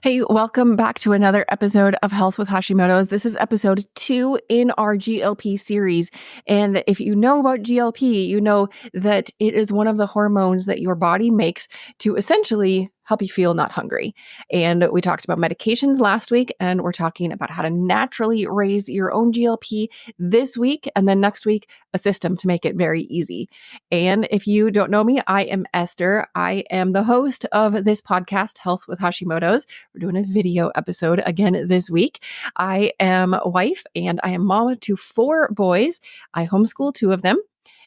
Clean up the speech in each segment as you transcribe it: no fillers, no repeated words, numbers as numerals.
Hey, welcome back to another episode of Health with Hashimoto's. This is episode 2 in our GLP series. And if you know about GLP, you know that it is one of the hormones that your body makes to essentially help you feel not hungry. And we talked about medications last week, and we're talking about how to naturally raise your own GLP this week. And then next week, a system to make it very easy. And if you don't know me, I am Esther. I am the host of this podcast, Health with Hashimoto's. We're doing a video episode again this week. I am a wife and I am mama to 4 boys. I homeschool 2 of them.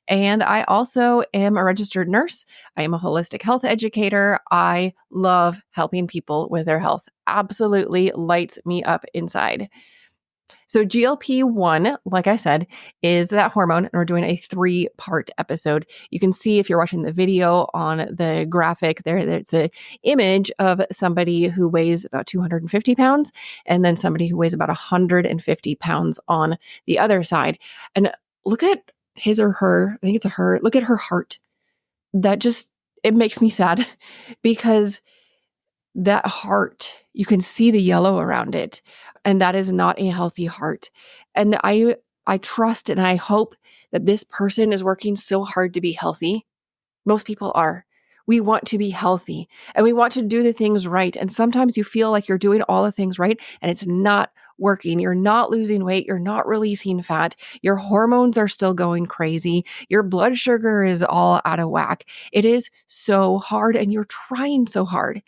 And I also am a registered nurse. I am a holistic health educator. I love helping people with their health. Absolutely lights me up inside. So GLP-1, like I said, is that hormone, and we're doing a 3-part episode. You can see if you're watching the video on the graphic there, it's an image of somebody who weighs about 250 pounds, and then somebody who weighs about 150 pounds on the other side. And look at his or her, I think it's a her, look at her heart. It makes me sad because that heart, you can see the yellow around it. And that is not a healthy heart. And I trust and I hope that this person is working so hard to be healthy. Most people are. We want to be healthy and we want to do the things right. And sometimes you feel like you're doing all the things right and it's not working. You're not losing weight. You're not releasing fat. Your hormones are still going crazy. Your blood sugar is all out of whack. It is so hard and you're trying so hard.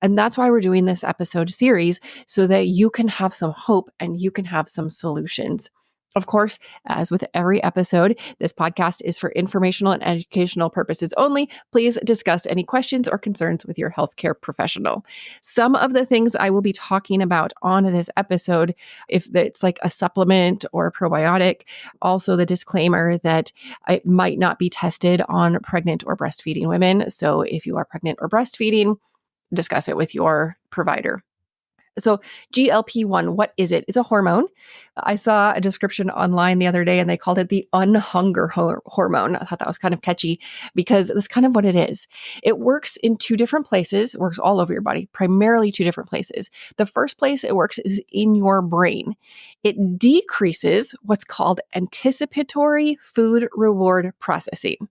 And that's why we're doing this episode series, so that you can have some hope and you can have some solutions. Of course, as with every episode, this podcast is for informational and educational purposes only. Please discuss any questions or concerns with your healthcare professional. Some of the things I will be talking about on this episode, if it's like a supplement or a probiotic, also the disclaimer that it might not be tested on pregnant or breastfeeding women. So if you are pregnant or breastfeeding, discuss it with your provider. So GLP-1, what is it? It's a hormone. I saw a description online the other day and they called it the unhunger hormone. I thought that was kind of catchy because that's kind of what it is. It works in 2 different places. It works all over your body, primarily 2 different places. The first place it works is in your brain. It decreases what's called anticipatory food reward processing.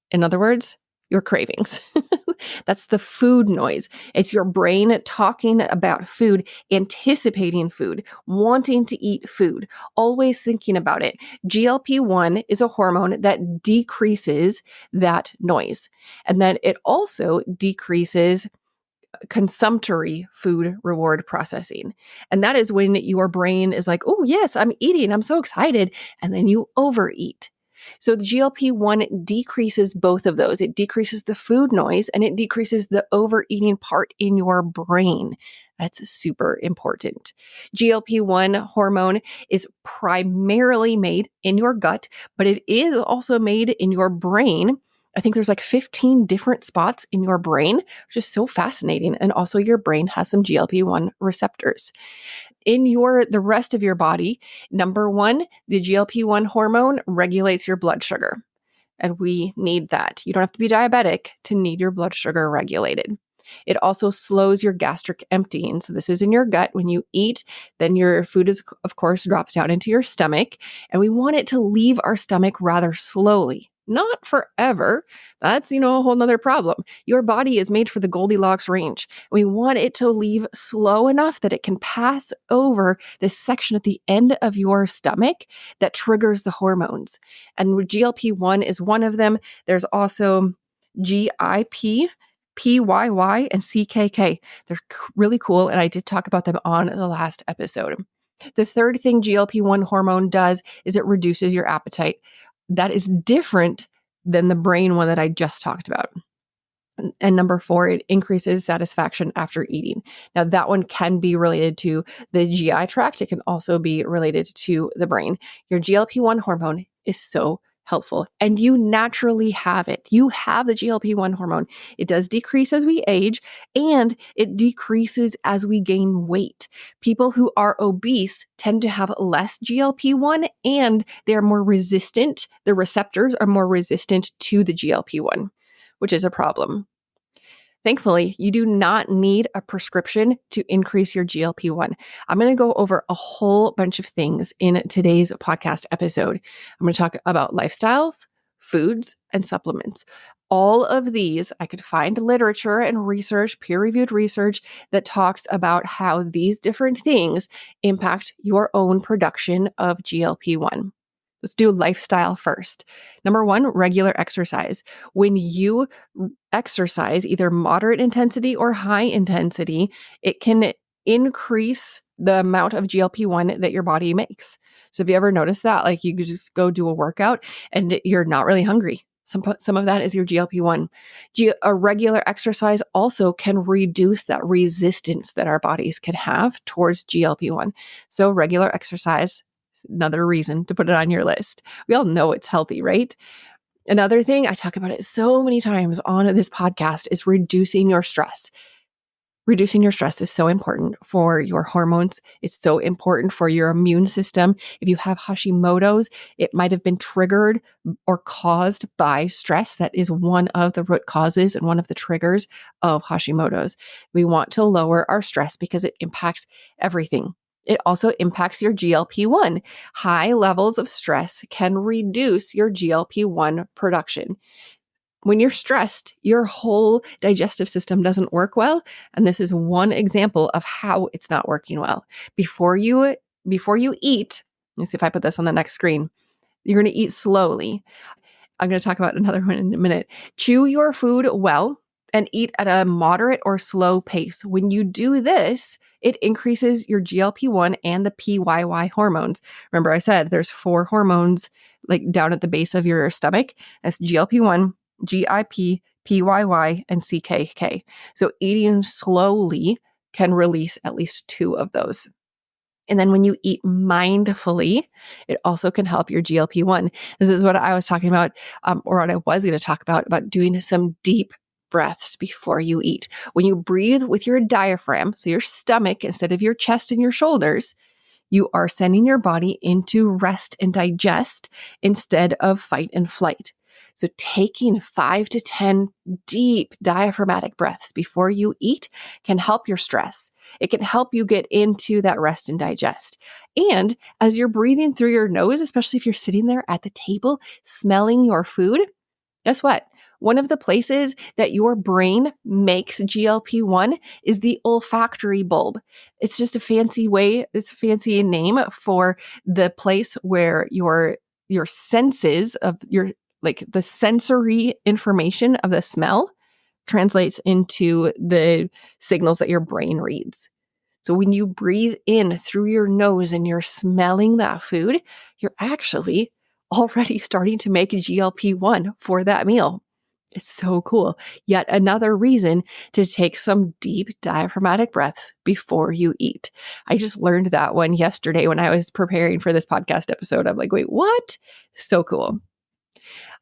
In other words, your cravings. That's the food noise. It's your brain talking about food, anticipating food, wanting to eat food, always thinking about it. GLP-1 is a hormone that decreases that noise. And then it also decreases consumptory food reward processing. And that is when your brain is like, oh, yes, I'm eating. I'm so excited. And then you overeat. So the GLP-1 decreases both of those. It decreases the food noise and it decreases the overeating part in your brain. That's super important. GLP-1 hormone is primarily made in your gut, but it is also made in your brain. I think there's like 15 different spots in your brain, which is so fascinating. And also your brain has some GLP-1 receptors. In the rest of your body, number 1, the GLP-1 hormone regulates your blood sugar. And we need that. You don't have to be diabetic to need your blood sugar regulated. It also slows your gastric emptying. So this is in your gut. When you eat, then your food is, of course, drops down into your stomach. And we want it to leave our stomach rather slowly. Not forever. That's, a whole nother problem. Your body is made for the Goldilocks range. We want it to leave slow enough that it can pass over this section at the end of your stomach that triggers the hormones. And GLP-1 is one of them. There's also GIP, PYY, and CKK. They're really cool, and I did talk about them on the last episode. The third thing GLP-1 hormone does is it reduces your appetite. That is different than the brain one that I just talked about. And number 4, it increases satisfaction after eating. Now, that one can be related to the GI tract. It can also be related to the brain. Your GLP-1 hormone is so helpful, and you naturally have it. You have the GLP-1 hormone. It does decrease as we age, and it decreases as we gain weight. People who are obese tend to have less GLP-1, and they're more resistant. The receptors are more resistant to the GLP-1, which is a problem. Thankfully, you do not need a prescription to increase your GLP-1. I'm going to go over a whole bunch of things in today's podcast episode. I'm going to talk about lifestyles, foods, and supplements. All of these, I could find literature and research, peer-reviewed research that talks about how these different things impact your own production of GLP-1. Let's do lifestyle first. Number one, regular exercise. When you exercise, either moderate intensity or high intensity, it can increase the amount of GLP-1 that your body makes. So have you ever noticed that? Like you could just go do a workout and you're not really hungry. Some of that is your GLP-1. A regular exercise also can reduce that resistance that our bodies can have towards GLP-1. So regular exercise, another reason to put it on your list. We all know it's healthy, right? Another thing, I talk about it so many times on this podcast, is reducing your stress. Reducing your stress is so important for your hormones. It's so important for your immune system. If you have Hashimoto's, it might have been triggered or caused by stress. That is one of the root causes and one of the triggers of Hashimoto's. We want to lower our stress because it impacts everything. It also impacts your GLP-1. High levels of stress can reduce your GLP-1 production. When you're stressed, your whole digestive system doesn't work well. And this is one example of how it's not working well. Before you eat, let's see if I put this on the next screen, you're going to eat slowly. I'm going to talk about another one in a minute. Chew your food well and eat at a moderate or slow pace. When you do this, it increases your GLP-1 and the PYY hormones. Remember I said there's 4 hormones like down at the base of your stomach. That's GLP-1, GIP, PYY, and CKK. So eating slowly can release at least 2 of those. And then when you eat mindfully, it also can help your GLP-1. This is what I was talking about, or what I was going to talk about doing some deep breaths before you eat. When you breathe with your diaphragm, so your stomach instead of your chest and your shoulders, you are sending your body into rest and digest instead of fight and flight. So taking 5 to 10 deep diaphragmatic breaths before you eat can help your stress. It can help you get into that rest and digest. And as you're breathing through your nose, especially if you're sitting there at the table smelling your food, guess what? One of the places that your brain makes GLP-1 is the olfactory bulb. It's just a fancy way, it's a fancy name for the place where your senses of your, like the sensory information of the smell translates into the signals that your brain reads. So when you breathe in through your nose and you're smelling that food, you're actually already starting to make GLP-1 for that meal. It's so cool. Yet another reason to take some deep diaphragmatic breaths before you eat. I just learned that one yesterday when I was preparing for this podcast episode. I'm like, wait, what? So cool.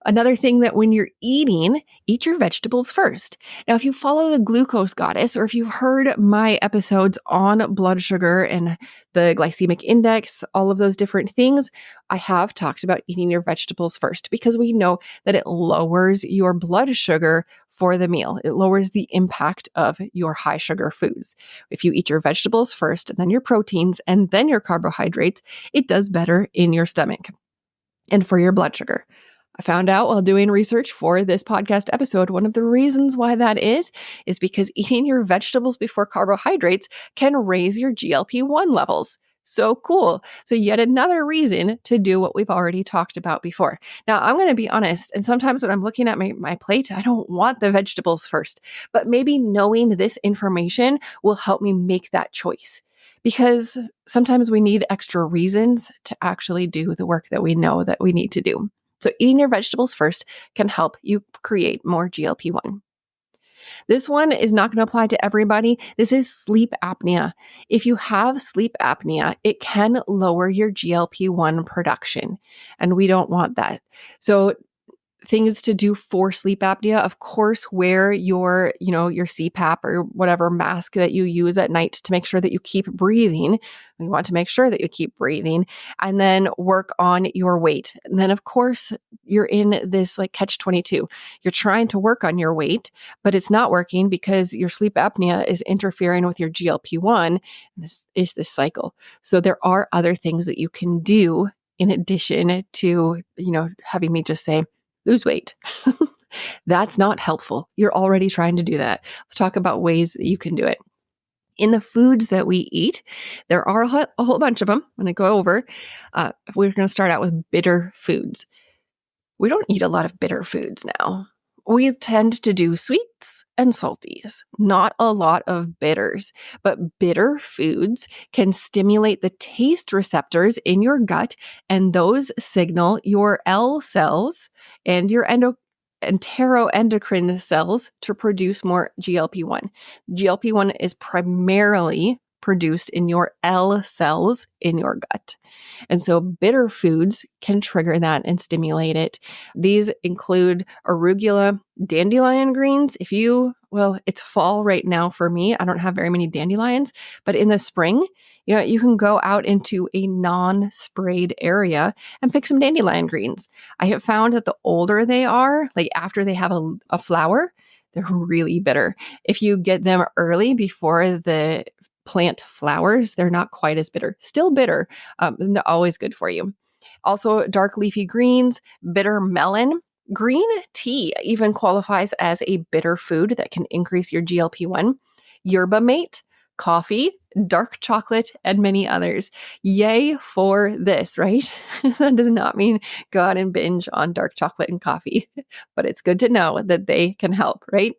Another thing that when you're eating, eat your vegetables first. Now, if you follow the glucose goddess, or if you've heard my episodes on blood sugar and the glycemic index, all of those different things, I have talked about eating your vegetables first because we know that it lowers your blood sugar for the meal. It lowers the impact of your high sugar foods. If you eat your vegetables first, and then your proteins, and then your carbohydrates, it does better in your stomach and for your blood sugar. I found out while doing research for this podcast episode, one of the reasons why that is because eating your vegetables before carbohydrates can raise your GLP-1 levels. So cool. So yet another reason to do what we've already talked about before. Now, I'm going to be honest, and sometimes when I'm looking at my plate, I don't want the vegetables first, but maybe knowing this information will help me make that choice. Because sometimes we need extra reasons to actually do the work that we know that we need to do. So eating your vegetables first can help you create more GLP-1. This one is not going to apply to everybody. This is sleep apnea. If you have sleep apnea, it can lower your GLP-1 production, and we don't want that. So Things to do for sleep apnea, of course, wear your CPAP or whatever mask that you use at night to make sure that you keep breathing. We want to make sure that you keep breathing, and then work on your weight. And then, of course, you're in this like catch-22. You're trying to work on your weight, but it's not working because your sleep apnea is interfering with your GLP-1. This is this cycle. So there are other things that you can do in addition to, having me just say, lose weight. That's not helpful. You're already trying to do that. Let's talk about ways that you can do it. In the foods that we eat, there are a whole bunch of them. I'm going to go over. We're going to start out with bitter foods. We don't eat a lot of bitter foods now. We tend to do sweets and salties, not a lot of bitters. But bitter foods can stimulate the taste receptors in your gut, and those signal your L cells and your enteroendocrine cells to produce more GLP-1. GLP-1 is primarily produced in your L cells in your gut. And so bitter foods can trigger that and stimulate it. These include arugula, dandelion greens. It's fall right now for me. I don't have very many dandelions, but in the spring, you can go out into a non-sprayed area and pick some dandelion greens. I have found that the older they are, like after they have a flower, they're really bitter. If you get them early before the plant flowers, they're not quite as bitter. Still bitter, and they're always good for you. Also, dark leafy greens, bitter melon. Green tea even qualifies as a bitter food that can increase your GLP-1. Yerba mate, coffee, dark chocolate, and many others. Yay for this, right? That does not mean go out and binge on dark chocolate and coffee, but it's good to know that they can help, right?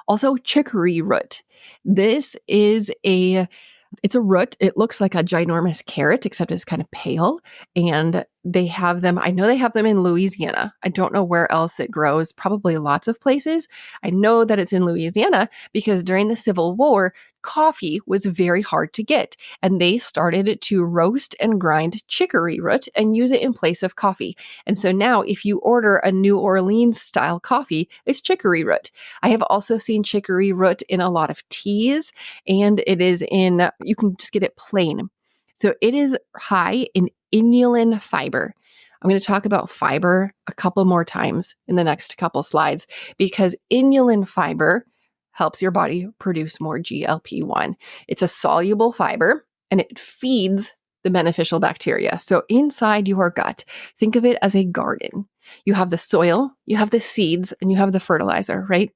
Also, chicory root. This is it's a root. It looks like a ginormous carrot, except it's kind of pale. And I know they have them in Louisiana. I don't know where else it grows, probably lots of places. I know that it's in Louisiana because during the Civil War, coffee was very hard to get. And they started to roast and grind chicory root and use it in place of coffee. And so now if you order a New Orleans style coffee, it's chicory root. I have also seen chicory root in a lot of teas, and you can just get it plain. So it is high in inulin fiber. I'm going to talk about fiber a couple more times in the next couple slides because inulin fiber helps your body produce more GLP-1. It's a soluble fiber and it feeds the beneficial bacteria. So inside your gut, think of it as a garden. You have the soil, you have the seeds, and you have the fertilizer, right?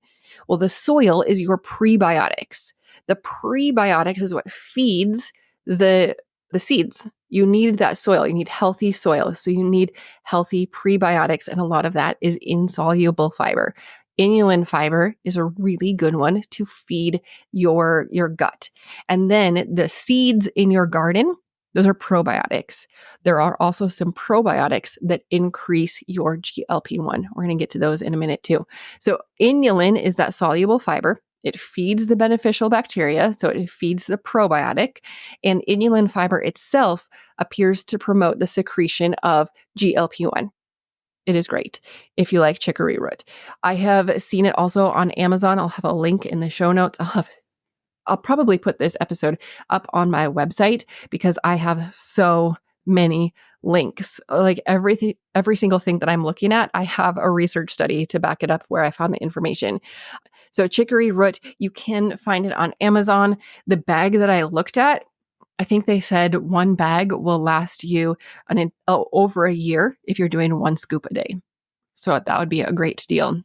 Well, the soil is your prebiotics. The prebiotics is what feeds the seeds. You need that soil. You need healthy soil. So you need healthy prebiotics, and a lot of that is insoluble fiber. Inulin fiber is a really good one to feed your gut. And then the seeds in your garden, those are probiotics. There are also some probiotics that increase your GLP-1. We're going to get to those in a minute too. So inulin is that soluble fiber. It feeds the beneficial bacteria, so it feeds the probiotic. And inulin fiber itself appears to promote the secretion of GLP-1. It is great if you like chicory root. I have seen it also on Amazon. I'll have a link in the show notes. I'll probably put this episode up on my website because I have so many links. Like every single thing that I'm looking at, I have a research study to back it up where I found the information. So chicory root, you can find it on Amazon. The bag that I looked at, I think they said one bag will last you over a year if you're doing 1 scoop a day. So that would be a great deal.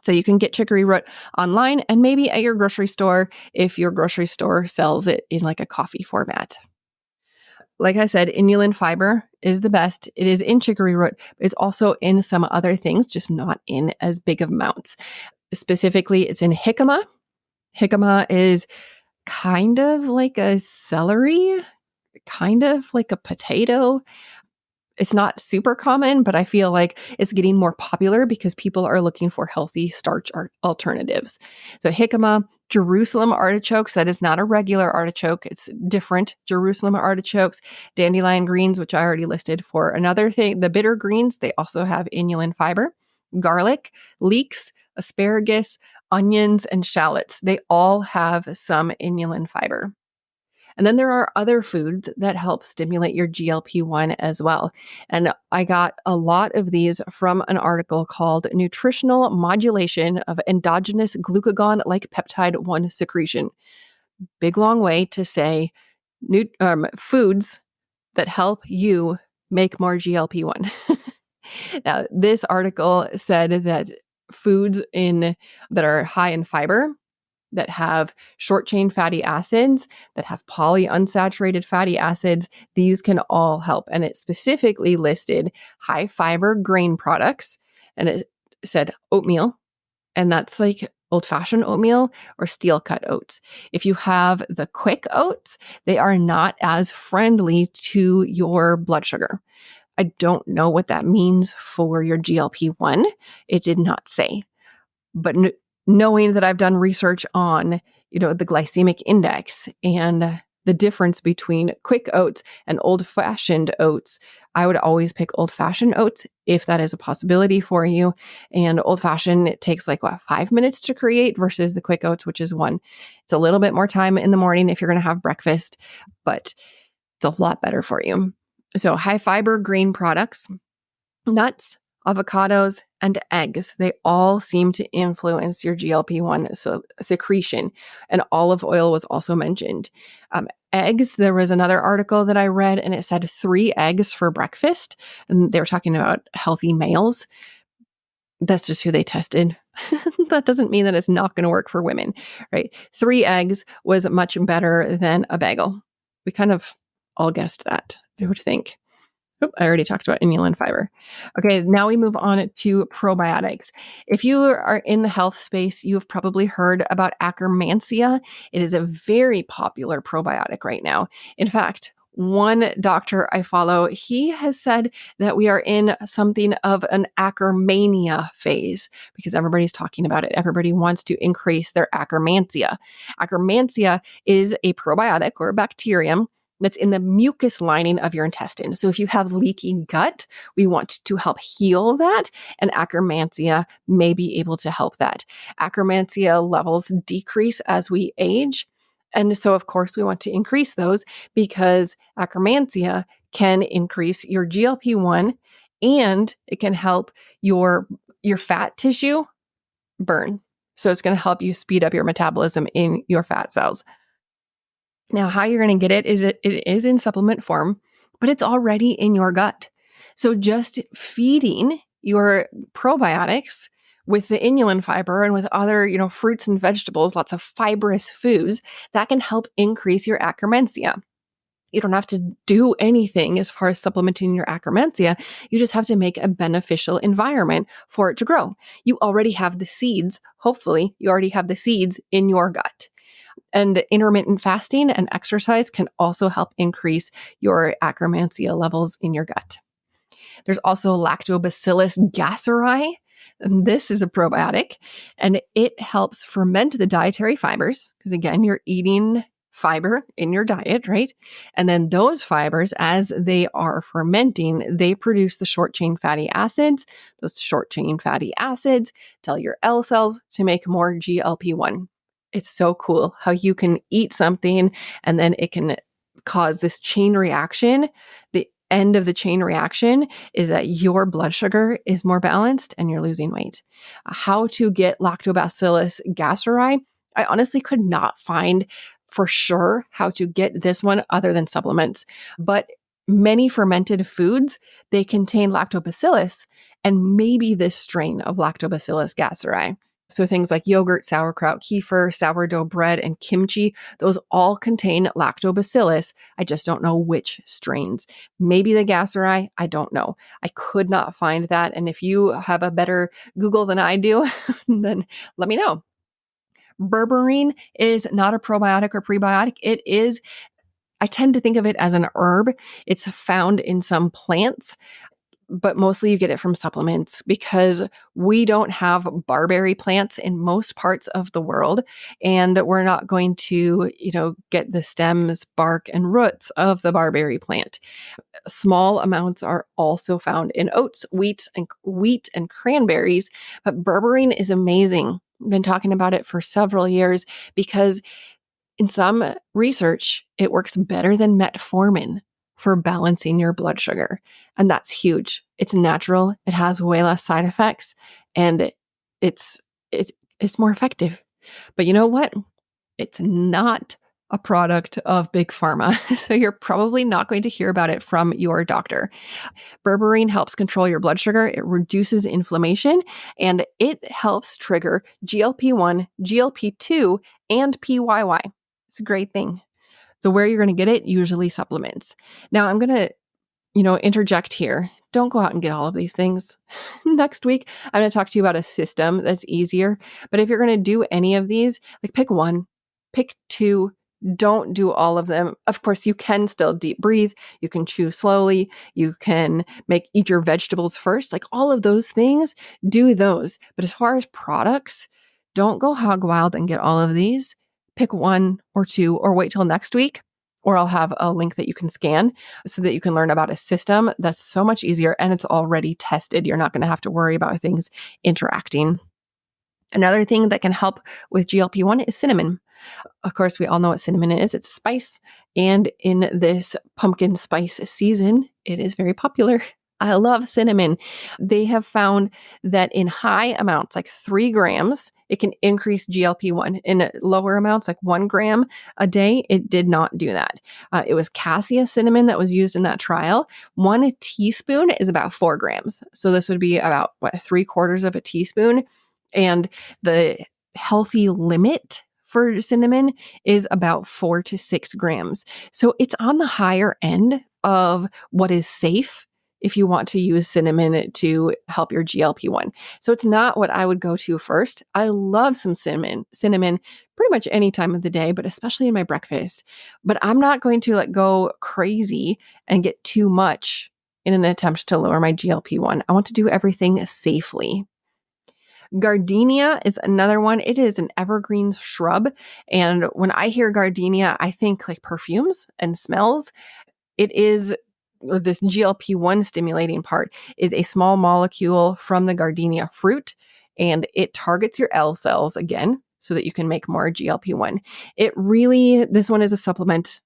So you can get chicory root online and maybe at your grocery store if your grocery store sells it in like a coffee format. Like I said, inulin fiber is the best. It is in chicory root, but it's also in some other things, just not in as big of amounts. Specifically, it's in jicama. Jicama is kind of like a celery, kind of like a potato. It's not super common, but I feel like it's getting more popular because people are looking for healthy starch alternatives. So jicama, Jerusalem artichokes, that is not a regular artichoke. It's different. Jerusalem artichokes, dandelion greens, which I already listed for another thing. The bitter greens, they also have inulin fiber. Garlic, leeks, asparagus, onions, and shallots. They all have some inulin fiber. And then there are other foods that help stimulate your GLP-1 as well. And I got a lot of these from an article called Nutritional Modulation of Endogenous Glucagon-like Peptide 1 Secretion. Big long way to say foods that help you make more GLP-1. Now, this article said that foods that are high in fiber, that have short chain fatty acids, that have polyunsaturated fatty acids, these can all help. And it specifically listed high fiber grain products. And it said oatmeal, and that's like old-fashioned oatmeal or steel-cut oats. If you have the quick oats, they are not as friendly to your blood sugar. I don't know what that means for your GLP-1. It did not say. But knowing that I've done research on, the glycemic index and the difference between quick oats and old-fashioned oats, I would always pick old-fashioned oats if that is a possibility for you. And old-fashioned, it takes 5 minutes to create versus the quick oats, which is 1. It's a little bit more time in the morning if you're going to have breakfast, but it's a lot better for you. So high fiber grain products, nuts, avocados, and eggs, they all seem to influence your GLP-1 secretion. And olive oil was also mentioned. Eggs, there was another article that I read and it said 3 eggs for breakfast. And they were talking about healthy males. That's just who they tested. That doesn't mean that it's not going to work for women, right? 3 eggs was much better than a bagel. We kind of all guessed that, I would think. Oop, I already talked about inulin fiber. Okay, now we move on to probiotics. If you are in the health space, you've probably heard about Akkermansia. It is a very popular probiotic right now. In fact, one doctor I follow, he has said that we are in something of an Ackermania phase because everybody's talking about it. Everybody wants to increase their Akkermansia. Akkermansia is a probiotic or a bacterium that's in the mucus lining of your intestine. So if you have leaky gut, we want to help heal that, and Akkermansia may be able to help that. Akkermansia levels decrease as we age. And so, of course, we want to increase those because Akkermansia can increase your GLP-1 and it can help your fat tissue burn. So it's going to help you speed up your metabolism in your fat cells. Now, how you're going to get it is in supplement form, but it's already in your gut. So just feeding your probiotics with the inulin fiber and with other, fruits and vegetables, lots of fibrous foods, that can help increase your Akkermansia. You don't have to do anything as far as supplementing your Akkermansia. You just have to make a beneficial environment for it to grow. You already have the seeds. Hopefully, you already have the seeds in your gut. And intermittent fasting and exercise can also help increase your Akkermansia levels in your gut. There's also Lactobacillus gasseri. And this is a probiotic, and it helps ferment the dietary fibers, because again, you're eating fiber in your diet, right? And then those fibers, as they are fermenting, they produce the short chain fatty acids. Those short chain fatty acids tell your L cells to make more GLP-1. It's so cool how you can eat something and then it can cause this chain reaction. The end of the chain reaction is that your blood sugar is more balanced and you're losing weight. How to get Lactobacillus gasseri? I honestly could not find for sure how to get this one other than supplements, but many fermented foods, they contain lactobacillus and maybe this strain of Lactobacillus gasseri. So things like yogurt, sauerkraut, kefir, sourdough bread, and kimchi, those all contain lactobacillus. I just don't know which strains. Maybe the gasseri, I don't know. I could not find that. And if you have a better Google than I do, then let me know. Berberine is not a probiotic or prebiotic. It is, I tend to think of it as an herb. It's found in some plants. but mostly you get it from supplements because we don't have barberry plants in most parts of the world. And we're not going to, get the stems, bark, and roots of the barberry plant. Small amounts are also found in oats, wheat and cranberries, but berberine is amazing. I've been talking about it for several years because in some research, it works better than metformin for balancing your blood sugar. And that's huge. It's natural. It has way less side effects and it's more effective. But you know what? It's not a product of big pharma. So you're probably not going to hear about it from your doctor. Berberine helps control your blood sugar. It reduces inflammation and it helps trigger GLP-1, GLP-2, and PYY. It's a great thing. So where you're going to get it, usually supplements. Now I'm going to, interject here. Don't go out and get all of these things. Next week, I'm going to talk to you about a system that's easier. But if you're going to do any of these, pick one, pick two. Don't do all of them. Of course, you can still deep breathe. You can chew slowly. You can eat your vegetables first. All of those things, do those. But as far as products, don't go hog wild and get all of these. Pick one or two or wait till next week, or I'll have a link that you can scan so that you can learn about a system that's so much easier and it's already tested. You're not going to have to worry about things interacting. Another thing that can help with GLP-1 is cinnamon. Of course, we all know what cinnamon is. It's a spice. And in this pumpkin spice season, it is very popular. I love cinnamon. They have found that in high amounts, 3 grams, it can increase GLP-1. In lower amounts, 1 gram a day, it did not do that. It was cassia cinnamon that was used in that trial. 1 teaspoon is about 4 grams. So this would be about, 3/4 of a teaspoon. And the healthy limit for cinnamon is about 4 to 6 grams. So it's on the higher end of what is safe if you want to use cinnamon to help your GLP-1. So it's not what I would go to first. I love some cinnamon pretty much any time of the day, but especially in my breakfast. But I'm not going to go crazy and get too much in an attempt to lower my GLP-1. I want to do everything safely. Gardenia is another one. It is an evergreen shrub. And when I hear gardenia, I think perfumes and smells. It is this GLP-1 stimulating part is a small molecule from the gardenia fruit, and it targets your L cells again so that you can make more GLP-1. This one is a supplement.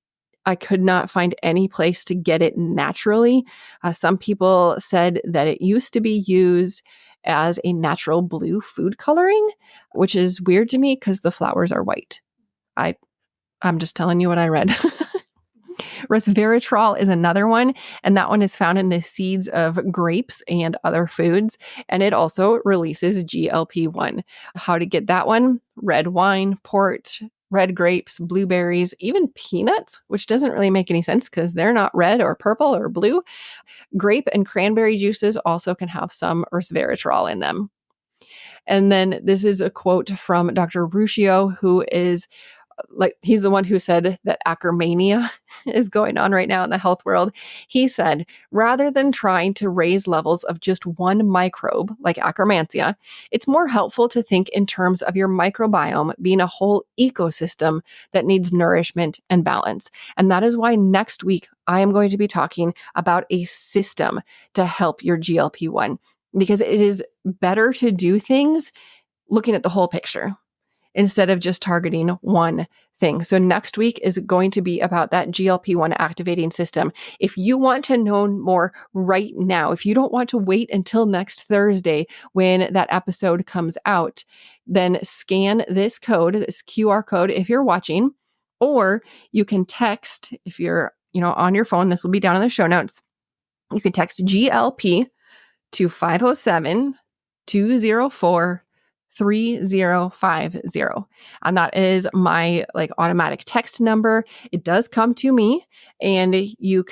I could not find any place to get it naturally. Some people said that it used to be used as a natural blue food coloring, which is weird to me because the flowers are white. I'm just telling you what I read. Resveratrol is another one, and that one is found in the seeds of grapes and other foods, and it also releases GLP-1. How to get that one? Red wine, port, red grapes, blueberries, even peanuts, which doesn't really make any sense because they're not red or purple or blue. Grape and cranberry juices also can have some resveratrol in them. And then this is a quote from Dr. Ruscio, who is he's the one who said that acromania is going on right now in the health world. He said, rather than trying to raise levels of just one microbe, like Akkermansia, it's more helpful to think in terms of your microbiome being a whole ecosystem that needs nourishment and balance. And that is why next week I am going to be talking about a system to help your GLP-1, because it is better to do things looking at the whole picture instead of just targeting one thing. So next week is going to be about that GLP-1 activating system. If you want to know more right now, if you don't want to wait until next Thursday when that episode comes out, then scan this code, this QR code if you're watching, or you can text if you're, on your phone. This will be down in the show notes. You can text GLP to 507-204 3050. And that is my automatic text number. It does come to me, and you'll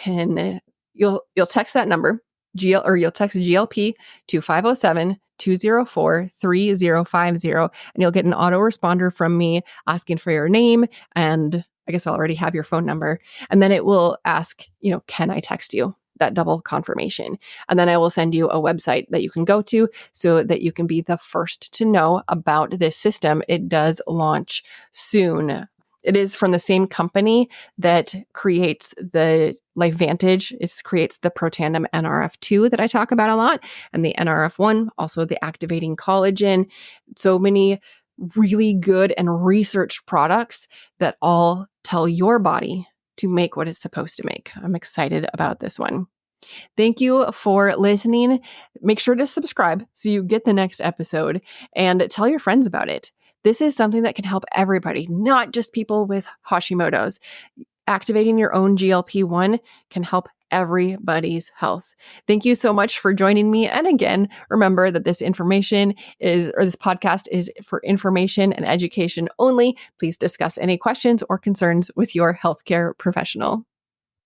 text that number, you'll text GLP to 507-204-3050, and you'll get an autoresponder from me asking for your name, and I guess I'll already have your phone number. And then it will ask, can I text you? that double confirmation. And then I will send you a website that you can go to so that you can be the first to know about this system. It does launch soon. It is from the same company that creates the LifeVantage. It creates the Protandim NRF2 that I talk about a lot, and the NRF1, also the activating collagen. So many really good and researched products that all tell your body to make what it's supposed to make. I'm excited about this one. Thank you for listening. Make sure to subscribe so you get the next episode, and tell your friends about it. This is something that can help everybody, not just people with Hashimoto's. Activating your own GLP-1 can help everybody's health. Thank you so much for joining me. And again, remember that this podcast is for information and education only. Please discuss any questions or concerns with your healthcare professional.